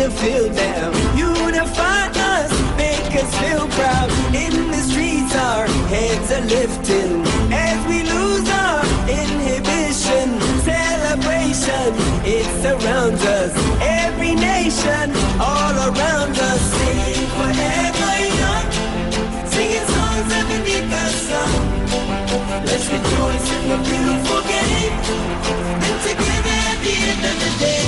the field now. Unify us, make us feel proud. In the streets our heads are lifting as we lose our inhibition. Celebration, it surrounds us. Every nation, all around us. Sing forever young, singing songs underneath the sun. Let's rejoice in the beautiful game, and together at the end of the day,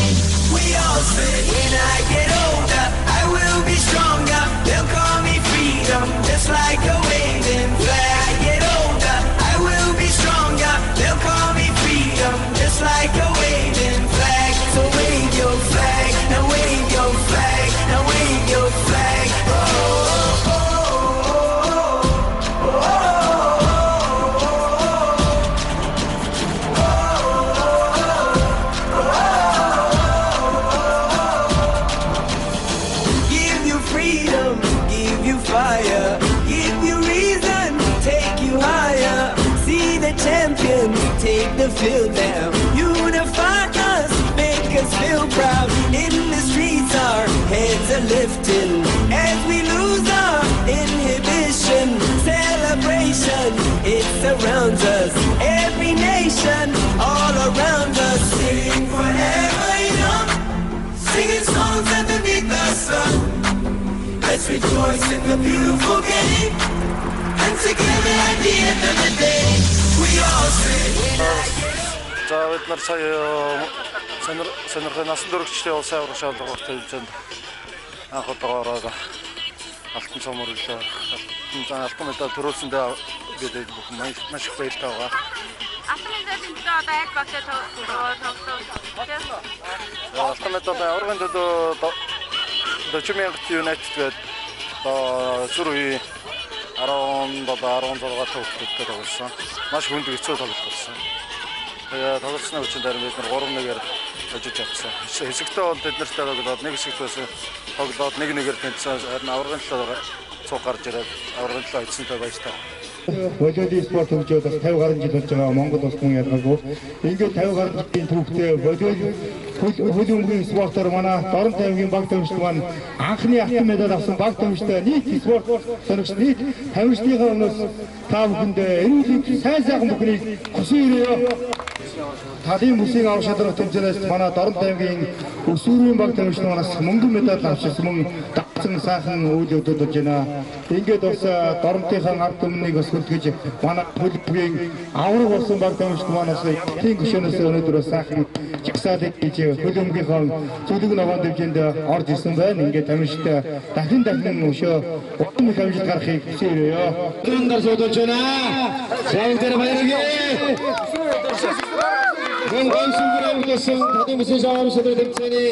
we all say, when I get older, I will be stronger. They'll call me freedom, just like a waving flag. I get older, I will be stronger. They'll call me freedom, just like a waving flag. So wave your flag, now wave your flag, now wave your flag. Oh, oh, oh. Fire, give you reason, take you higher. See the champions take the field now. Unify us, make us feel proud. In the streets our heads are lifting as we lose our inhibition. Celebration, it surrounds us. Every nation, all around us. Sing forever young, singing songs underneath the sun. Let's rejoice in the beautiful game, and together at the end of the day, we all say. За бид нар сая сонирхол насан туршидын улсын аврах шалгуур төвчөнд анх удаагаар алтан цомор үлээ алтан медаль төрүүлсэндээ бид бүх маш их баяртай байгаа. Алтан медалийн төлөө одоо яг багтаа тоглосон. Алтан медаль аврагын төлөө 40,000 United гээд сүрүй 17-16 төвчтэй тоглосон. Маш хүнд хэцүү тоглолт болсон. Тэгээ тоглолтын үеийн дараа бид нар 3-1-ээр хожиж авсан. Хэсэгтээ бол бид нартай тоглоод нэг хэсэгт байсан тоглоод 1-1-ээр тэнцсэн. Харин аврагын төлөө цуг гарч ирээд аврагын төлөө эцсэнтэй баяртай. Волейбол спорт хөгжөөд бас 50 гаруй жил болж байгаа Монгол улс хүн ялгаагүй. Ингээд 50 гаруй жилийн түүхтэй волейбол хөлбөмбөгийн спортоор манай Дорн таймгийн баг тамирчид маань анхны алтан медаль авсан баг тамирчтай нийт спорт сонирхч нийт тамирчдынхаа өмнөөс та бүхэндээ эрүүл сайн сайхан бүхнийг хүсэн өрөөё. Талын бүсийг авах шалралт тэмцээнээс манай Дорн таймгийн өсвөрийн баг тамирчид манаас мөнгөн медаль авчихсан мөн дагсан сайхан үйл явдал болж байна. Ингээд бас Доронтынхаа ард түмнийг бас хүлгэж манай хөлбөмбөгийн авраг болсон баг тамирчид манаас тийм гүшөөнөөс өнөөдөр бас сайхан жигсаалыг хийж хөлбөмбөгийнхаа зүлэг ногоон дэвжинд орж ирсэн байна. Ингээд тамирчид дахин өшөө уран их амжилт гаргахыг хүсье өрөөё. Өндөр суудаж байна. Сайн дээр баяргий. Гонсон гэрэл болсон талын бүсийн шаарсан тэмцээний